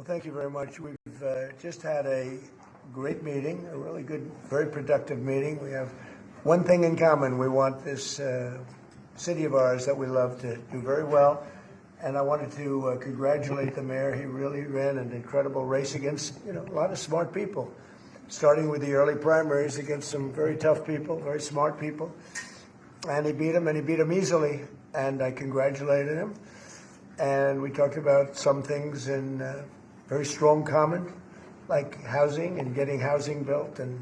Well, thank you very much. We've just had a great meeting, a really good, very productive meeting. We have one thing in common. We want this city of ours that we love to do very well. And I wanted to congratulate the mayor. He really ran an incredible race against, a lot of smart people, starting with the early primaries against some very tough people, very smart people. And he beat them easily. And I congratulated him. And we talked about some things in very strong common, like housing and getting housing built, and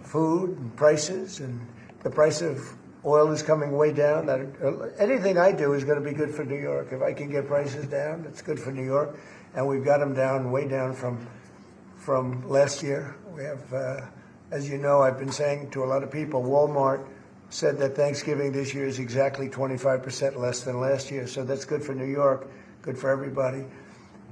food and prices, and the price of oil is coming way down. That anything I do is going to be good for New York. If I can get prices down, it's good for New York, and we've got them down, way down from last year. We have, as you know, I've been saying to a lot of people, Walmart said that Thanksgiving this year is exactly 25% less than last year, so that's good for New York, good for everybody.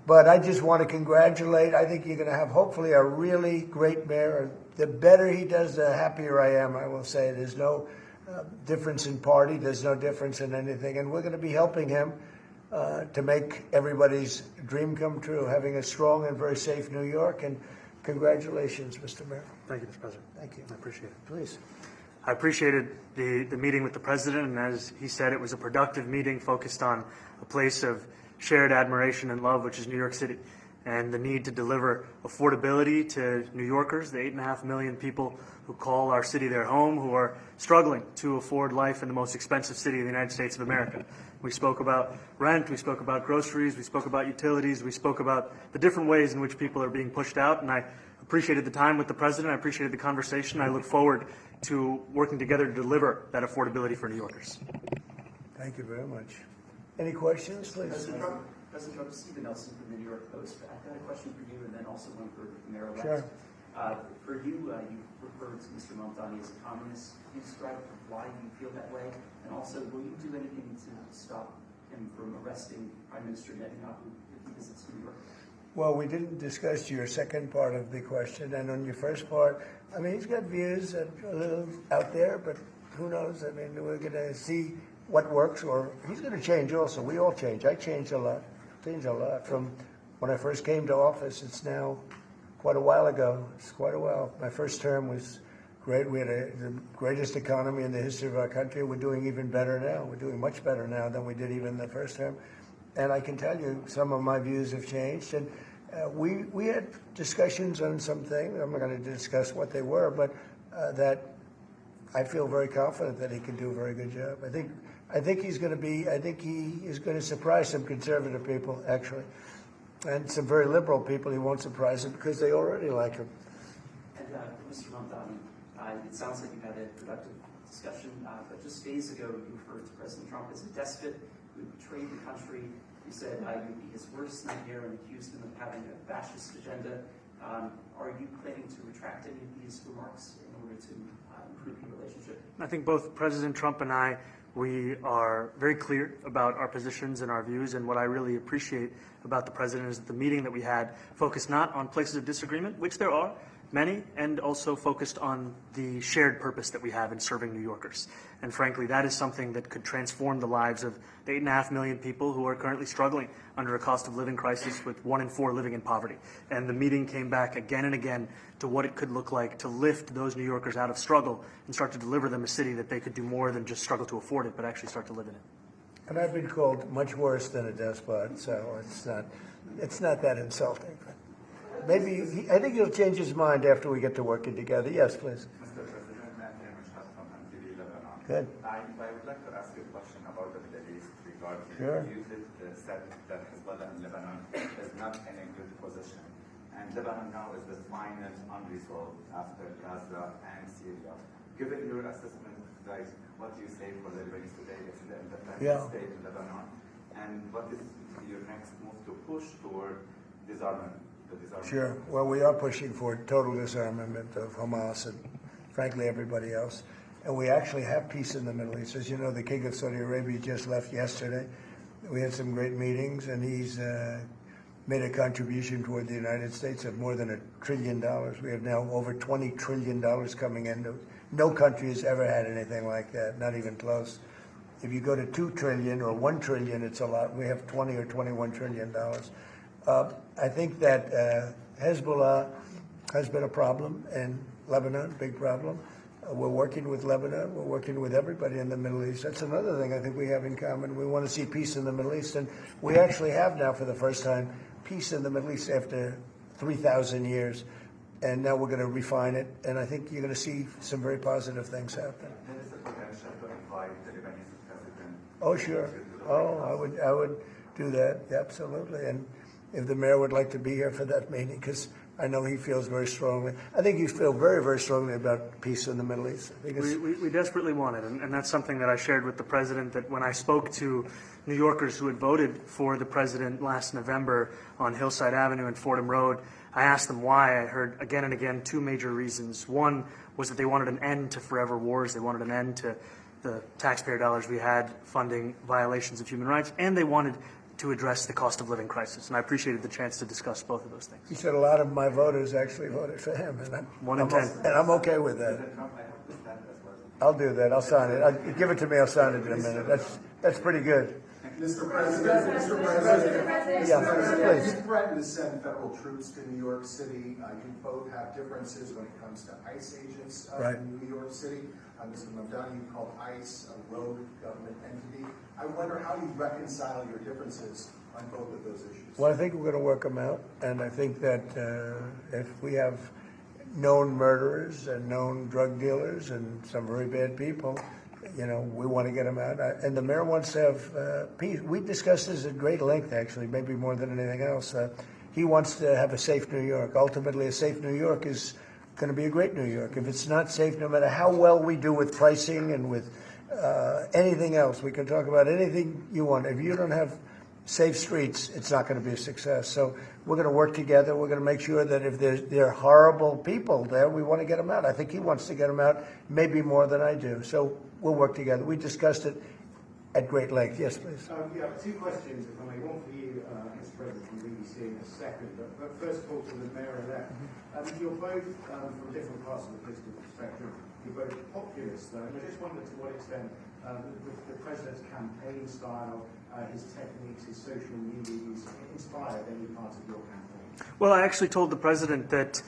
But I just want to congratulate. I think you're going to have, hopefully, a really great mayor. The better he does, the happier I am, I will say. There's no difference in party. There's no difference in anything. And we're going to be helping him to make everybody's dream come true, having a strong and very safe New York. And congratulations, Mr. Mayor. Thank you, Mr. President. Thank you. I appreciate it. Please. I appreciated the meeting with the president, and as he said, it was a productive meeting focused on a place of shared admiration and love, which is New York City, and the need to deliver affordability to New Yorkers, the 8.5 million people who call our city their home, who are struggling to afford life in the most expensive city in the United States of America. We spoke about rent, we spoke about groceries, we spoke about utilities, we spoke about the different ways in which people are being pushed out, and I appreciated the time with the president, I appreciated the conversation. I look forward to working together to deliver that affordability for New Yorkers. Thank you very much. Any questions, please? President Trump, Stephen Nelson from the New York Post. I've got a question for you and then also one for Mayor-elect. Sure. For you, you referred to Mr. Mamdani as a communist. Can you describe why you feel that way? And also, will you do anything to stop him from arresting Prime Minister Netanyahu if he visits New York? Well, we didn't discuss your second part of the question. And on your first part, I mean, he's got views that are a little out there, but who knows? I mean, we're going to see what works, or he's going to change also. We all change. I changed a lot. From when I first came to office. It's now quite a while ago. It's quite a while. My first term was great. We had the greatest economy in the history of our country. We're doing even better now. We're doing much better now than we did even the first term. And I can tell you some of my views have changed. And we had discussions on some things. I'm not going to discuss what they were, but that I feel very confident that he can do a very good job. I think he is going to surprise some conservative people, actually, and some very liberal people. He won't surprise them because they already like him. And Mr. Mamdani, it sounds like you've had a productive discussion, but just days ago you referred to President Trump as a despot who betrayed the country. You said you'd be his worst nightmare and accused him of having a fascist agenda. Are you planning to retract any of these remarks in order to improve your relationship? I think both President Trump and I, we are very clear about our positions and our views, and what I really appreciate about the president is that the meeting that we had focused not on places of disagreement, which there are many, and also focused on the shared purpose that we have in serving New Yorkers. And frankly, that is something that could transform the lives of the 8.5 million people who are currently struggling under a cost of living crisis, with 1 in 4 living in poverty. And the meeting came back again and again to what it could look like to lift those New Yorkers out of struggle and start to deliver them a city that they could do more than just struggle to afford it, but actually start to live in it. And I've been called much worse than a despot, so it's not that insulting. Maybe I think he'll change his mind after we get to working together. Yes, please. Mr. President, from ctv-local. Good. I would like to ask you a question about the Middle East regarding Sure. you said that Hezbollah in Lebanon is not in a good position. And Lebanon now is the final unresolved after Gaza and Syria. Given your assessment, like what do you say for the Lebanese today if the independent state in Lebanon? And what is your next move to push toward disarmament? Sure. Well, we are pushing for total disarmament of Hamas and, frankly, everybody else. And we actually have peace in the Middle East. As you know, the King of Saudi Arabia just left yesterday. We had some great meetings, and he's made a contribution toward the United States of more than $1 trillion. We have now over $20 trillion coming in. No country has ever had anything like that, not even close. If you go to $2 trillion or $1 trillion, it's a lot. We have $20 or $21 trillion. I think that Hezbollah has been a problem in Lebanon, big problem. We're working with Lebanon. We're working with everybody in the Middle East. That's another thing I think we have in common. We want to see peace in the Middle East, and we actually have now, for the first time, peace in the Middle East after 3,000 years. And now we're going to refine it, and I think you're going to see some very positive things happen. There is a potential to invite the Lebanese president. Oh, sure. Oh, I would do that, absolutely. And if the mayor would like to be here for that meeting, because I know he feels very strongly. I think you feel very, very strongly about peace in the Middle East. I think We desperately want it, and that's something that I shared with the president, that when I spoke to New Yorkers who had voted for the president last November on Hillside Avenue and Fordham Road, I asked them why. I heard again and again two major reasons. One was that they wanted an end to forever wars. They wanted an end to the taxpayer dollars we had funding violations of human rights, and they wanted to address the cost of living crisis. And I appreciated the chance to discuss both of those things. he said a lot of my voters actually voted for him, and One in 10. and I'm okay with that. President Trump, I hope to stand as well. I'll do that. I'll sign it. Give it to me. I'll sign it in a minute. That's pretty good. Mr. President, Yeah, please. you threatened to send federal troops to New York City. You both have differences when it comes to ICE agents Right. in New York City. Mr. Mamdani, you called ICE a rogue government entity. I wonder how you reconcile your differences on both of those issues. Well, I think we're going to work them out, and I think that if we have known murderers and known drug dealers and some very bad people, we want to get them out. And the mayor wants to have peace. We discussed this at great length, actually, maybe more than anything else. He wants to have a safe New York. Ultimately, a safe New York is going to be a great New York. If it's not safe, no matter how well we do with pricing and with anything else, we can talk about anything you want. If you don't have safe streets, it's not going to be a success. So we're going to work together. We're going to make sure that if there are horrible people there, we want to get them out. I think he wants to get them out, maybe more than I do. So we'll work together. We discussed it at great length. Yes, please. Yeah, two questions, if I may. One for you, Mr. President, from the BBC in a second. But first of all, to the mayor-elect. You're both, from different parts of the political spectrum, you're both populists, though. And I just wondered to what extent the president's campaign style, his techniques, his social media use inspired any part of your campaign? Well, I actually told the president that,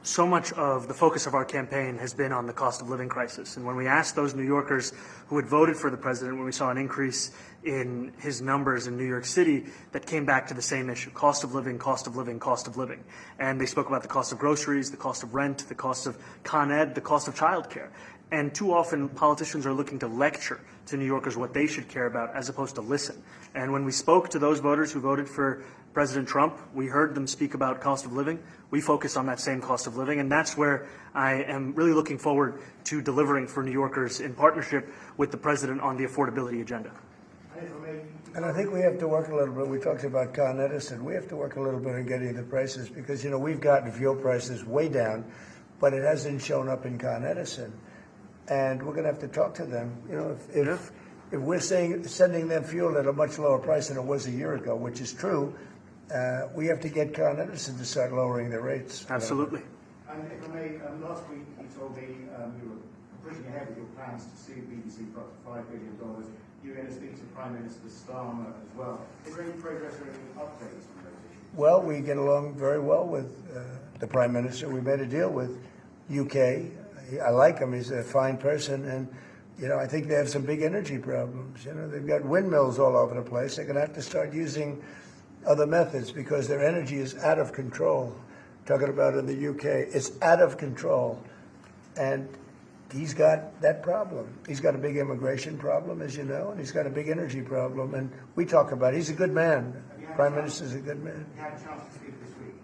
so much of the focus of our campaign has been on the cost of living crisis. And when we asked those New Yorkers who had voted for the president, when we saw an increase in his numbers in New York City, that came back to the same issue: cost of living, cost of living, cost of living. And they spoke about the cost of groceries, the cost of rent, the cost of Con Ed, the cost of childcare. And too often, politicians are looking to lecture to New Yorkers what they should care about, as opposed to listen. And when we spoke to those voters who voted for President Trump, we heard them speak about cost of living. We focus on that same cost of living, and that's where I am really looking forward to delivering for New Yorkers in partnership with the president on the affordability agenda. And I think we have to work a little bit. We talked about Con Edison. We have to work a little bit on getting the prices, because, we've gotten fuel prices way down, but it hasn't shown up in Con Edison. And we're going to have to talk to them. If we're sending them fuel at a much lower price than it was a year ago, which is true, we have to get Con Edison to start lowering their rates. Absolutely. And if I may, last week you told me you were pushing ahead with your plans to sue BBC for up to $5 billion. You were going to speak to Prime Minister Starmer as well. Is there any progress or any updates on those issues? Well, we get along very well with the Prime Minister. We made a deal with UK. I like him. He's a fine person. And, I think they have some big energy problems. They've got windmills all over the place. They're going to have to start using other methods because their energy is out of control. Talking about in the UK, it's out of control. And he's got that problem. He's got a big immigration problem, as you know, and he's got a big energy problem. And we talk about it. He's a good man. Prime Minister's a good man. You had a chance to speak this week.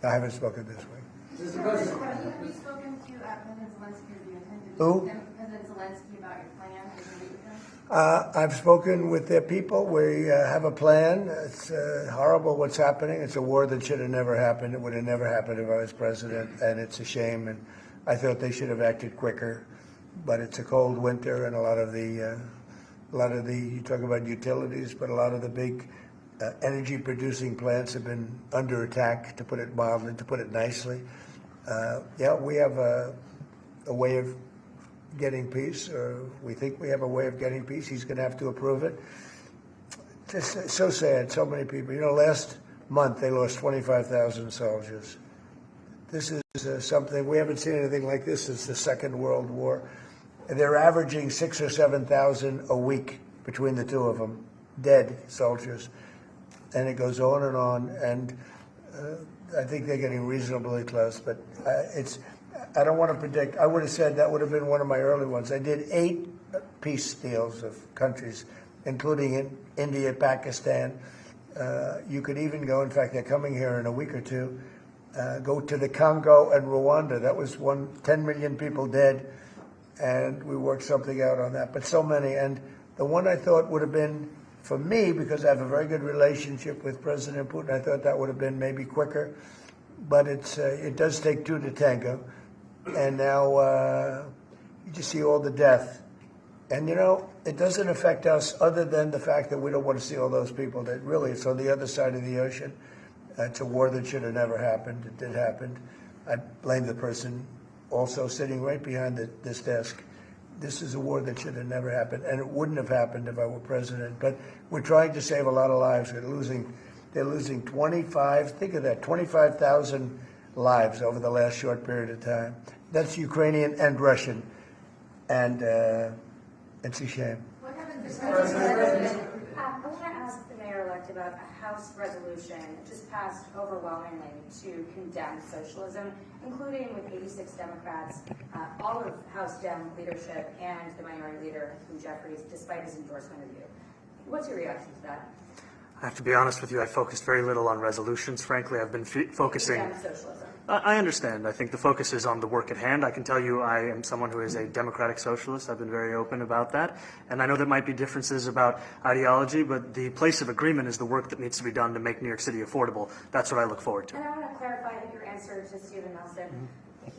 I haven't spoken this week. Mr. President, have you spoken to President Zelensky, or do you intend to Who? President Zelensky about your plan? Did you meet with him? I've spoken with their people. We have a plan. It's horrible what's happening. It's a war that should have never happened. It would have never happened if I was president, and it's a shame. And I thought they should have acted quicker. But it's a cold winter, and a lot of the you talk about utilities, but a lot of the big energy-producing plants have been under attack, to put it mildly, to put it nicely. We have a way of getting peace, or we think we have a way of getting peace. He's going to have to approve it. Just so sad, so many people. Last month, they lost 25,000 soldiers. This is something, we haven't seen anything like this since the Second World War. And they're averaging 6,000 or 7,000 a week between the two of them, dead soldiers. And it goes on, and I think they're getting reasonably close, but I don't want to predict. I would have said that would have been one of my early ones. I did 8 peace deals of countries, including in India, Pakistan. You could even go, in fact, they're coming here in a week or two, go to the Congo and Rwanda. That was 10 million people dead, and we worked something out on that. But so many, and the one I thought would have been, for me, because I have a very good relationship with President Putin, I thought that would have been maybe quicker. But it does take 2 to tango. And now you just see all the death. And, it doesn't affect us other than the fact that we don't want to see all those people that really, it's on the other side of the ocean. It's a war that should have never happened. It did happen. I blame the person also sitting right behind this desk. This is a war that should have never happened, and it wouldn't have happened if I were president. But we're trying to save a lot of lives. They're losing 25,000 lives over the last short period of time. That's Ukrainian and Russian, and it's a shame. What happens if I want to ask the mayor-elect about a House resolution just passed overwhelmingly to condemn socialism, including with 86 Democrats, all of House Dem leadership, and the minority leader, Hakeem Jeffries, despite his endorsement of you. What's your reaction to that? I have to be honest with you, I focused very little on resolutions. Frankly, I've been focusing... Condemn socialism. I understand. I think the focus is on the work at hand. I can tell you I am someone who is a democratic socialist. I've been very open about that. And I know there might be differences about ideology, but the place of agreement is the work that needs to be done to make New York City affordable. That's what I look forward to. And I want to clarify that your answer to Stephen Nelson.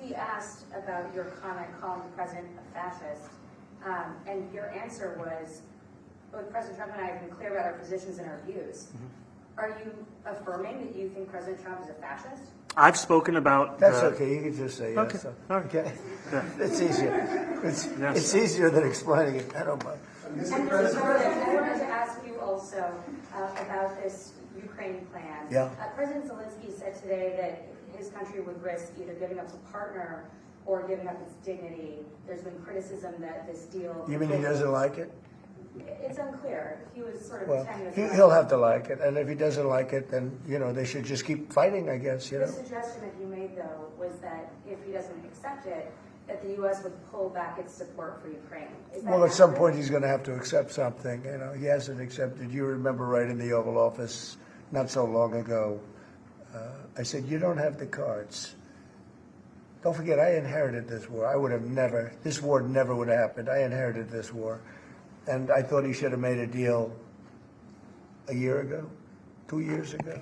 He asked about your comment calling the president a fascist, and your answer was, both President Trump and I have been clear about our positions and our views. Are you affirming that you think President Trump is a fascist? I've spoken about... That's okay. You can just say yes. Okay. Okay. It's easier. It's easier than explaining it. I don't mind. And Mr. President, I wanted to ask you also about this Ukraine plan. Yeah. President Zelensky said today that his country would risk either giving up a partner or giving up its dignity. There's been criticism that this deal... You mean he doesn't like it? It's unclear. He was sort of Well, pretending... he'll have to like it, and if he doesn't like it, then, they should just keep fighting, I guess, The suggestion that you made, though, was that if he doesn't accept it, that the U.S. would pull back its support for Ukraine. Is that Well, at some accurate? point, he's going to have to accept something. He hasn't accepted. You remember right in the Oval Office not so long ago, I said, you don't have the cards. Don't forget, I inherited this war. This war never would have happened. I inherited this war. And I thought he should have made a deal a year ago, 2 years ago.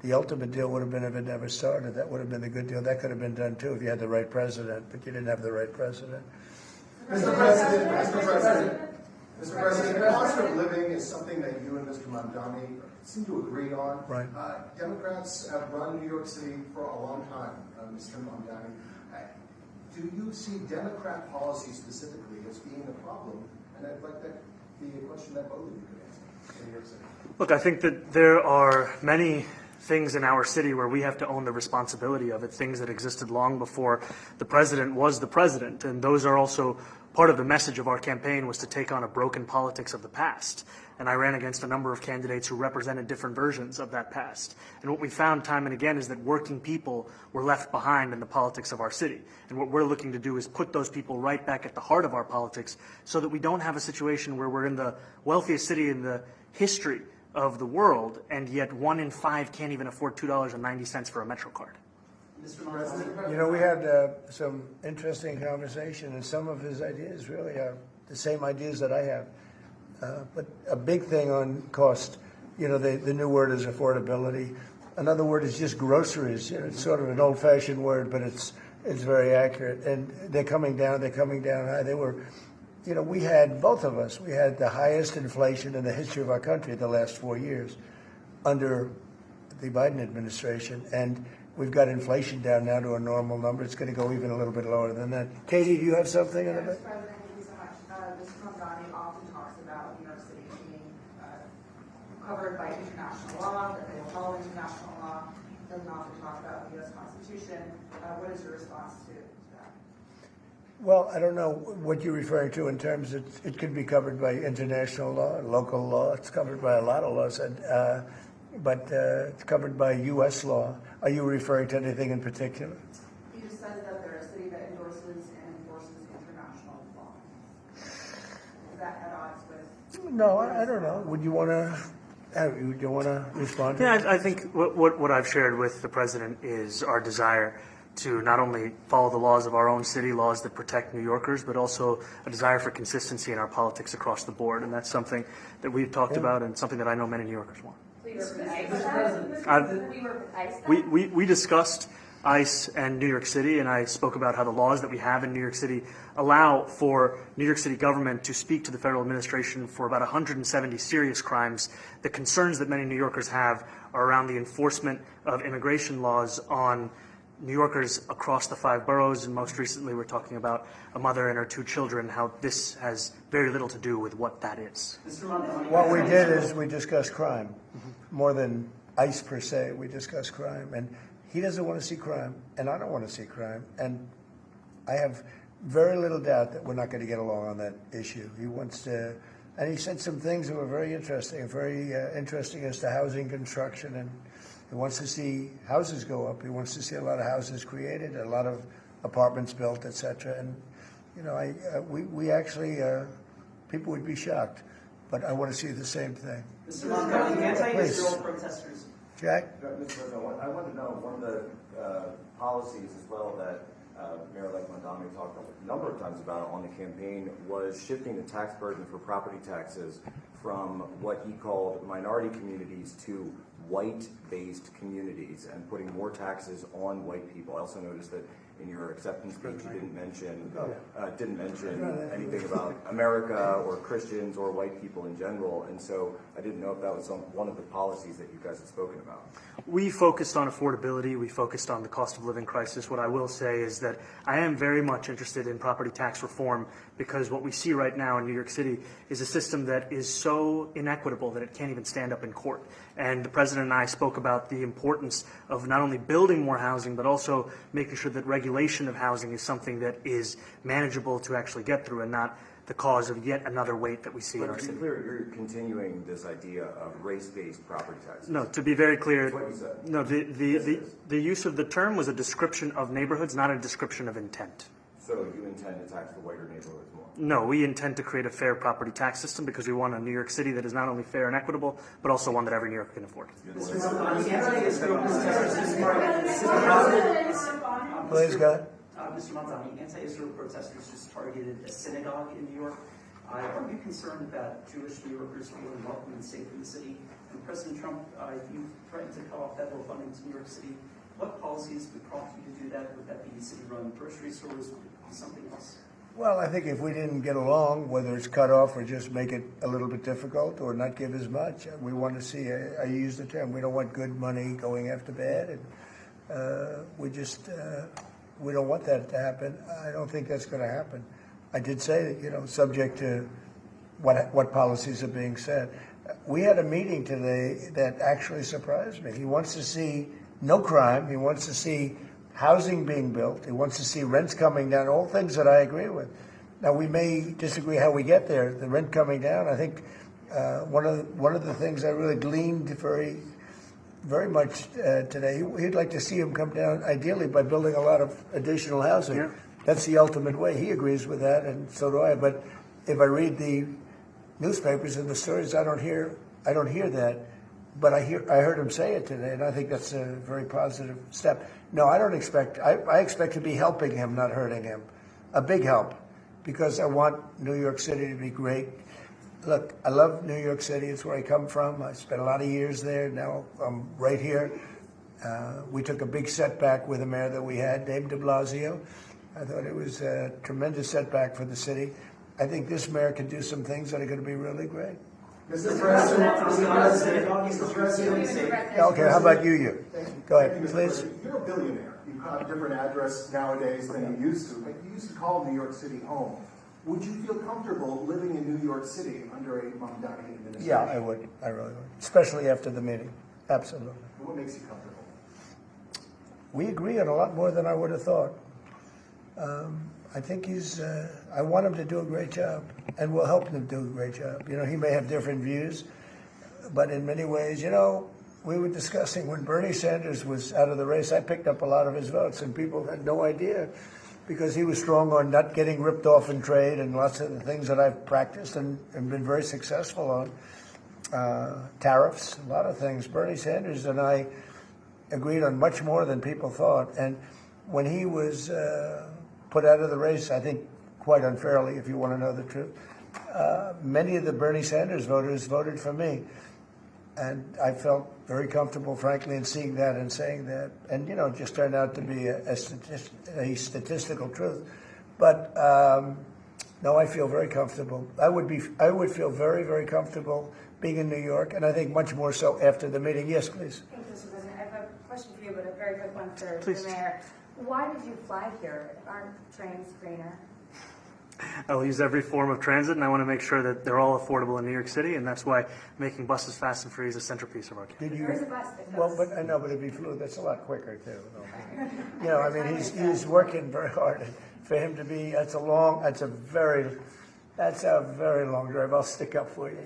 The ultimate deal would have been if it never started. That would have been a good deal. That could have been done, too, if you had the right president, but you didn't have the right president. Mr. President, cost of living is something that you and Mr. Mamdani seem to agree on. Right. Democrats have run New York City for a long time, Mr. Mamdani. Do you see Democrat policy specifically as being a problem? And I'd like that be a question that both of you could answer in New York City. Look, I think that there are many things in our city where we have to own the responsibility of it, things that existed long before the president was the president. And those are also part of the message of our campaign, was to take on a broken politics of the past. And I ran against a number of candidates who represented different versions of that past. And what we found time and again is that working people were left behind in the politics of our city. And what we're looking to do is put those people right back at the heart of our politics so that we don't have a situation where we're in the wealthiest city in the history of the world, and yet 1 in 5 can't even afford $2.90 for a Metro card. Mr. Mamdani. We had some interesting conversation, and some of his ideas really are the same ideas that I have. But a big thing on cost, the new word is affordability. Another word is just groceries. It's sort of an old-fashioned word, but it's very accurate. And they're coming down high. They were, we had, both of us, we had the highest inflation in the history of our country the last 4 years under the Biden administration. And we've got inflation down now to a normal number. It's going to go even a little bit lower than that. Katie, do you have something in Mr. it? President, thank you so much. Mr. Mamdani often talks about New York City being covered by international law, that they will follow international law, doesn't often talk about the U.S. Constitution. What is your response to that? Well, I don't know what you're referring to in terms of it could be covered by international law, local law. It's covered by a lot of laws, but it's covered by U.S. law. Are you referring to anything in particular? He just says that they're a city that endorses and enforces international law. Is that at odds with? No, I don't know. Would you want to? Would you want to respond? Yeah, I think what I've shared with the president is our desire to not only follow the laws of our own city, laws that protect New Yorkers, but also a desire for consistency in our politics across the board. And that's something that we've talked about and something that I know many New Yorkers want. We work with ICE. We work with ICE. We discussed ICE and New York City, and I spoke about how the laws that we have in New York City allow for New York City government to speak to the federal administration for about 170 serious crimes. The concerns that many New Yorkers have are around the enforcement of immigration laws on New Yorkers across the 5 boroughs, and most recently we're talking about a mother and her 2 children, how this has very little to do with what that is. What we did is we discussed crime, more than ICE per se. We discussed crime, and he doesn't want to see crime, and I don't want to see crime, and I have very little doubt that we're not going to get along on that issue. He wants to, and he said some things that were very interesting as to housing construction, and he wants to see houses go up. He wants to see a lot of houses created, a lot of apartments built, etc. And you know, we actually people would be shocked, but I want to see the same thing. Mr. Mamdani, anti-Israel protesters. Jack? Mr. President, I want to know one of the policies as well that Mayor-elect Mamdani talked a number of times about on the campaign was shifting the tax burden for property taxes from what he called minority communities to white-based communities and putting more taxes on white people. I also noticed that in your acceptance speech you didn't mention anything about America or Christians or white people in general, and so I didn't know if that was one of the policies that you guys had spoken about. We focused on affordability. We focused on the cost of living crisis. What I will say is that I am very much interested in property tax reform because what we see right now in New York City is a system that is so inequitable that it can't even stand up in court. And the president and I spoke about the importance of not only building more housing, but also making sure that regulation of housing is something that is manageable to actually get through and not the cause of yet another weight that we see in our But to city. be clear, you're continuing this idea of race-based property taxes. No, to be very clear, That's what you said. no, the use of the term was a description of neighborhoods, not a description of intent. So you intend to tax the whiter neighborhoods more? No, we intend to create a fair property tax system because we want a New York City that is not only fair and equitable, but also one that every New Yorker can afford. Mr. Mamdani, anti-Israel protesters Please, God. Mr. Mamdani, anti-Israel protesters just targeted a synagogue in New York. Are you concerned about Jewish New Yorkers feeling welcome and safe in the city? And President Trump, you threatened to cut off federal funding to New York City. What policies would prompt you to do that? Would that be city-run grocery stores? Would it be something else? Well, I think if we didn't get along, whether it's cut off or just make it a little bit difficult or not give as much, we want to see, I use the term, we don't want good money going after bad. And we don't want that to happen. I don't think that's going to happen. I did say that, subject to what policies are being set. We had a meeting today that actually surprised me. He wants to see no crime. He wants to see housing being built. He wants to see rents coming down, all things that I agree with. Now, we may disagree how we get there. The rent coming down, I think one of the things I really gleaned very much today, he'd like to see him come down, ideally, by building a lot of additional housing. Yeah. That's the ultimate way. He agrees with that, and so do I. But if I read the newspapers and the stories, I don't hear that. But I heard him say it today, and I think that's a very positive step. No, I don't expect. I expect to be helping him, not hurting him. A big help, because I want New York City to be great. Look, I love New York City. It's where I come from. I spent a lot of years there. Now I'm right here. We took a big setback with the mayor that we had, named de Blasio. I thought it was a tremendous setback for the city. I think this mayor can do some things that are going to be really great. Mr. President, Okay, how about you? Go ahead, please. President, you're a billionaire. You have a different address nowadays than you used to, but you used to call New York City home. Would you feel comfortable living in New York City under a Mamdani administration? Yeah, I would. I really would. Especially after the meeting. Absolutely. What makes you comfortable? We agree on a lot more than I would have thought. I think I want him to do a great job, and we'll help him do a great job. He may have different views, but in many ways, we were discussing when Bernie Sanders was out of the race, I picked up a lot of his votes, and people had no idea because he was strong on not getting ripped off in trade and lots of the things that I've practiced and been very successful on. Tariffs, a lot of things. Bernie Sanders and I agreed on much more than people thought. And when he was put out of the race, I think quite unfairly, if you want to know the truth, many of the Bernie Sanders voters voted for me. And I felt very comfortable, frankly, in seeing that and saying that. And, it just turned out to be a statistical truth. But, no, I feel very comfortable. I would feel very, very comfortable being in New York, and I think much more so after the meeting. Yes, please. Thank you, Mr. President. I have a question for you, but a very quick one for Please. the mayor. Why did you fly here? Aren't trains greener? I'll use every form of transit, and I want to make sure that they're all affordable in New York City, and that's why making buses fast and free is a centerpiece of our campaign. There is a bus that goes. Well, but I know, but if he flew, that's a lot quicker too. He's working very hard. For him to be, that's a very long drive. I'll stick up for you.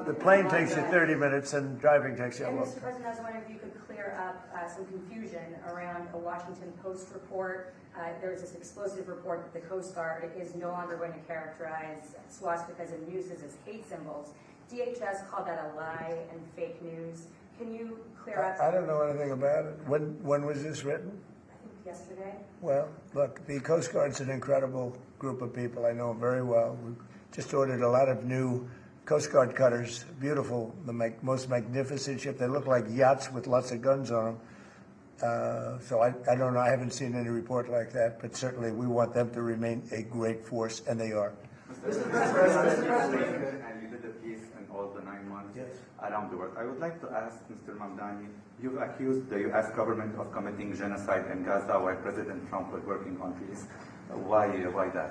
The plane takes you 30 minutes, and driving takes you a And long Mr. time. President, I was wondering if you could clear up some confusion around a Washington Post report. There was this explosive report that the Coast Guard is no longer going to characterize swastikas and muses as hate symbols. DHS called that a lie and fake news. Can you clear up? I don't know anything about it. When was this written? I think yesterday. Well, look, the Coast Guard's an incredible group of people. I know them very well. We just ordered a lot of new Coast Guard cutters, beautiful, the most magnificent ship. They look like yachts with lots of guns on them. So I don't know. I haven't seen any report like that, but certainly we want them to remain a great force, and they are. Mr. President, and you did a piece in all the 9 months Yes. around the world. I would like to ask Mr. Mamdani, you've accused the U.S. government of committing genocide in Gaza while President Trump was working on peace. Why that?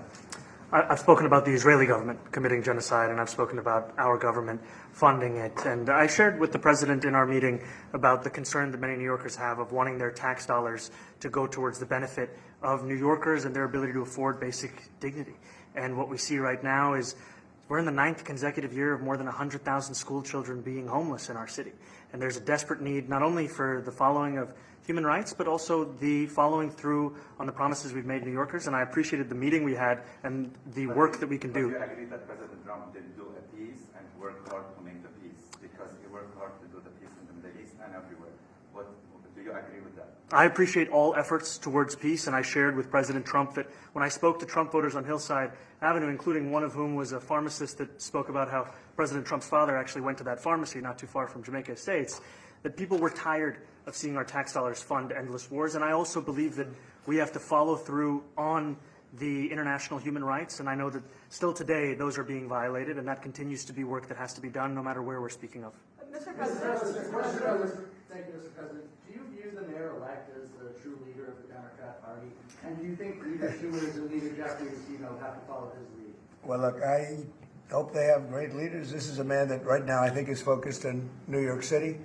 I've spoken about the Israeli government committing genocide, and I've spoken about our government funding it. And I shared with the president in our meeting about the concern that many New Yorkers have of wanting their tax dollars to go towards the benefit of New Yorkers and their ability to afford basic dignity. And what we see right now is we're in the 9th consecutive year of more than 100,000 school children being homeless in our city. And there's a desperate need not only for the following of human rights, but also the following through on the promises we've made New Yorkers. And I appreciated the meeting we had and the work that we can do. Do you agree that President Trump did do a peace and work hard to make the peace? Because he worked hard to do the peace in the Middle East and everywhere. Do you agree with that? I appreciate all efforts towards peace, and I shared with President Trump that when I spoke to Trump voters on Hillside Avenue, including one of whom was a pharmacist that spoke about how President Trump's father actually went to that pharmacy not too far from Jamaica Estates, that people were tired of seeing our tax dollars fund endless wars. And I also believe that we have to follow through on the international human rights, and I know that still today those are being violated, and that continues to be work that has to be done no matter where we're speaking of. Mr. Mr. President. President, thank you, Mr. President. Do you view the mayor-elect as the true leader of the Democrat Party? And do you think Leader Schumer and Leader Jeffries, have to follow his lead? Well, look, I hope they have great leaders. This is a man that right now I think is focused on New York City.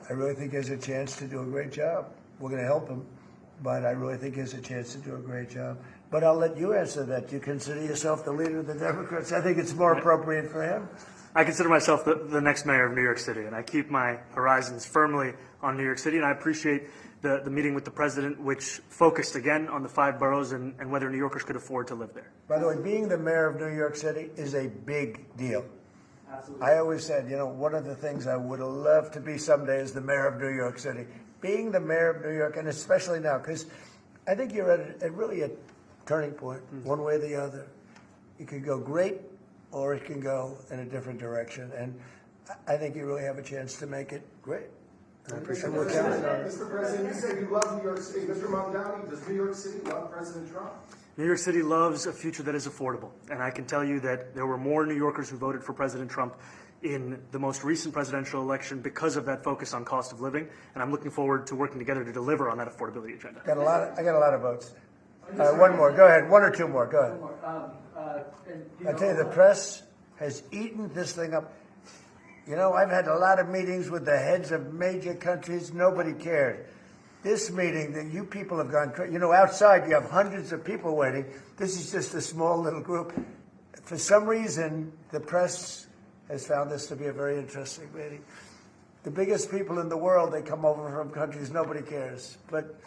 I really think he has a chance to do a great job. We're going to help him, but I really think he has a chance to do a great job. But I'll let you answer that. You consider yourself the leader of the Democrats? I think it's more appropriate for him. I consider myself the next mayor of New York City, and I keep my horizons firmly on New York City, and I appreciate the meeting with the president, which focused again on the 5 boroughs and whether New Yorkers could afford to live there. By the way, being the mayor of New York City is a big deal. Absolutely. I always said, one of the things I would have loved to be someday is the mayor of New York City. Being the mayor of New York, and especially now, because I think you're at really a turning point, one way or the other. It could go great, or it can go in a different direction. And I think you really have a chance to make it great. I appreciate Mr. President, you said you love New York City. Mr. Mamdani, does New York City love President Trump? New York City loves a future that is affordable, and I can tell you that there were more New Yorkers who voted for President Trump in the most recent presidential election because of that focus on cost of living, and I'm looking forward to working together to deliver on that affordability agenda. I got a lot of votes. One more. Go ahead. 1 or 2 more. Go ahead. I tell you, the press has eaten this thing up. You know, I've had a lot of meetings with the heads of major countries. Nobody cared. This meeting that you people have gone crazy. You know, outside you have hundreds of people waiting. This is just a small little group. For some reason, the press has found this to be a very interesting meeting. The biggest people in the world, they come over from countries nobody cares. But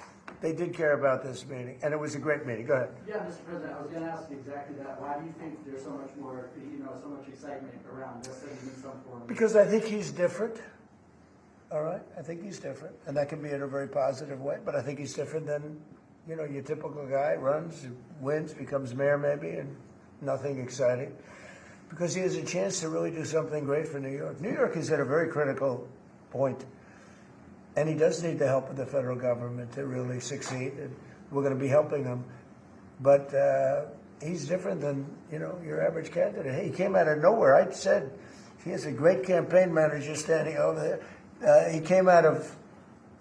they did care about this meeting, and it was a great meeting. Go ahead. Yeah, Mr. President, I was going to ask you exactly that. Why do you think there's so much more, so much excitement around this than in some form? Because I think he's different. All right, I think he's different, and that can be in a very positive way. But I think he's different than, your typical guy runs, wins, becomes mayor maybe, and nothing exciting. Because he has a chance to really do something great for New York. New York is at a very critical point. And he does need the help of the federal government to really succeed, and we're going to be helping him. But he's different than, your average candidate. Hey, he came out of nowhere. I said he has a great campaign manager standing over there. He came out of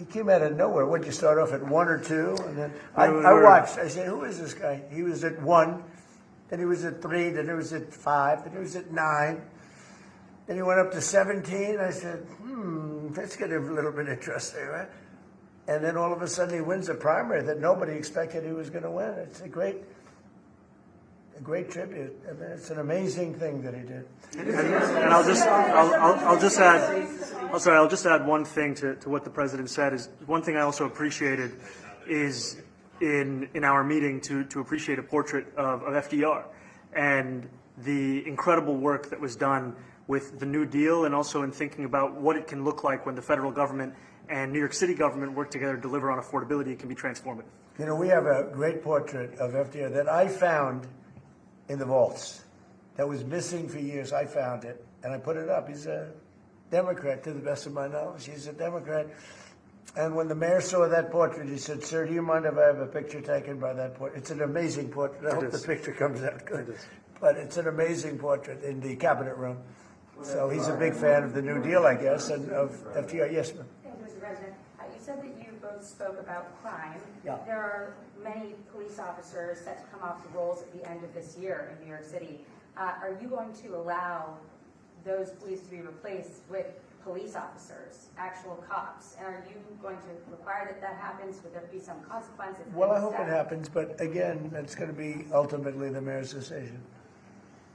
nowhere. What, you start off at 1 or 2? And then I watched. I said, who is this guy? He was at 1, then he was at 3, then he was at 5, then he was at 9. Then he went up to 17. I said, that's getting a little bit interesting, right? And then all of a sudden he wins a primary that nobody expected he was going to win. It's a great tribute. I mean, it's an amazing thing that he did. And I'll just add one thing to what the president said. Is one thing I also appreciated is in our meeting to appreciate a portrait of FDR and the incredible work that was done with the New Deal, and also in thinking about what it can look like when the federal government and New York City government work together to deliver on affordability. It can be transformative. We have a great portrait of FDR that I found in the vaults that was missing for years. I found it, and I put it up. He's a Democrat, to the best of my knowledge. He's a Democrat. And when the mayor saw that portrait, he said, "Sir, do you mind if I have a picture taken by that portrait?" It's an amazing portrait. I hope the picture comes out good. But it's an amazing portrait in the cabinet room. So he's a big fan of the New Deal, I guess, and of FDR. Yes, ma'am. Thank you, Mr. President. You said that you both spoke about crime. Yeah. There are many police officers set to come off the rolls at the end of this year in New York City. Are you going to allow those police to be replaced with police officers, actual cops? And are you going to require that happens? Would there be some consequences? Well, I hope it happens, but again, it's going to be ultimately the mayor's decision.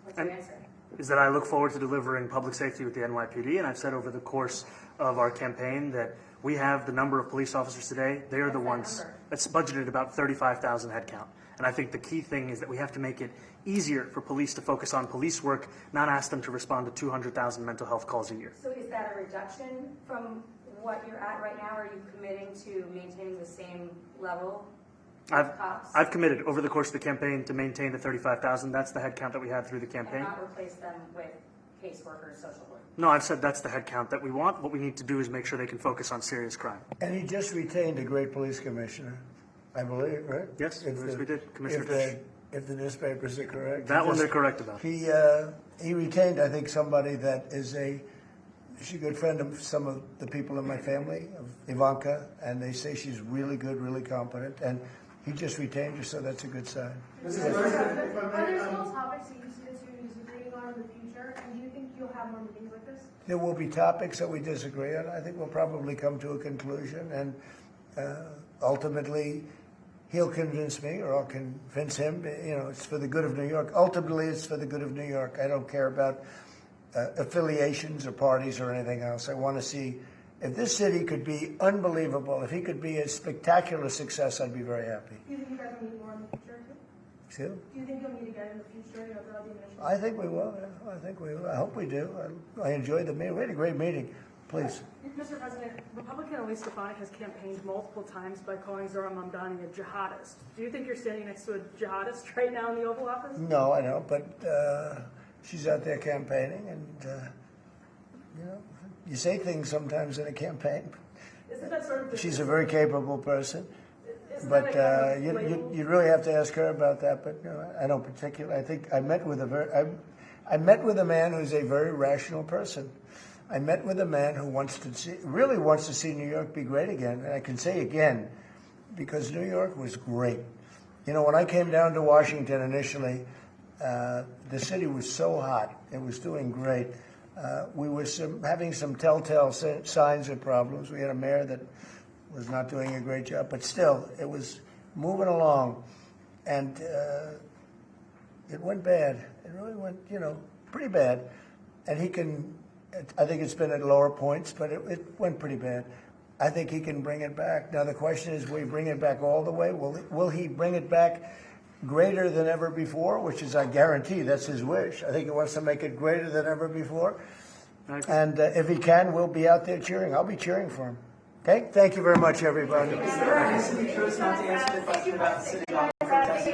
What's your answer? Is that I look forward to delivering public safety with the NYPD, and I've said over the course of our campaign that we have the number of police officers today. They are the ones that's budgeted about 35,000 headcount. And I think the key thing is that we have to make it easier for police to focus on police work, not ask them to respond to 200,000 mental health calls a year. So is that a reduction from what you're at right now? Are you committing to maintaining the same level of cops? I've committed over the course of the campaign to maintain the 35,000. That's the headcount that we had through the campaign. And not replace them with caseworkers, social work? No, I've said that's the headcount that we want. What we need to do is make sure they can focus on serious crime. And he just retained a great police commissioner, I believe, right? Yes, we did. Commissioner Fish. If the newspapers are correct. That one they're correct about. He retained, I think, somebody that is she's a good friend of some of the people in my family, of Ivanka, and they say she's really good, really competent, and he just retained her, so that's a good sign. Are there still topics that you see the two disagreeing on in the future, and do you think you'll have more meetings like this? There will be topics that we disagree on. I think we'll probably come to a conclusion, and ultimately, he'll convince me, or I'll convince him. It's for the good of New York. Ultimately, it's for the good of New York. I don't care about affiliations or parties or anything else. I want to see if this city could be unbelievable. If he could be a spectacular success, I'd be very happy. Do you think you guys will meet more in the future too? Excuse? Do you think you'll meet again in the future? Throughout the administration? I think we will. Yeah. I think we will. I hope we do. I enjoyed the meeting. We had a great meeting. Please. Mr. President, Republican Elise Stefanik has campaigned multiple times by calling Zohran Mamdani a jihadist. Do you think you're standing next to a jihadist right now in the Oval Office? No, I don't. But she's out there campaigning, and you say things sometimes in a campaign. Isn't that sort of She's a very capable person, but you really have to ask her about that. But I don't particularly. I think I met with a man who's a very rational person. I met with a man who really wants to see New York be great again. And I can say again, because New York was great. When I came down to Washington initially, The city was so hot. It was doing great. We were having some telltale signs of problems. We had a mayor that was not doing a great job, but still, it was moving along. And it went bad. It really went, pretty bad. And I think it's been at lower points, but it went pretty bad. I think he can bring it back. Now the question is, will he bring it back all the way? Will he bring it back greater than ever before, which is, I guarantee, that's his wish. I think he wants to make it greater than ever before. And if he can, we'll be out there cheering. I'll be cheering for him. Okay? Thank you very much, everybody. Is there a reason you chose not to answer the question about the city hall protesting?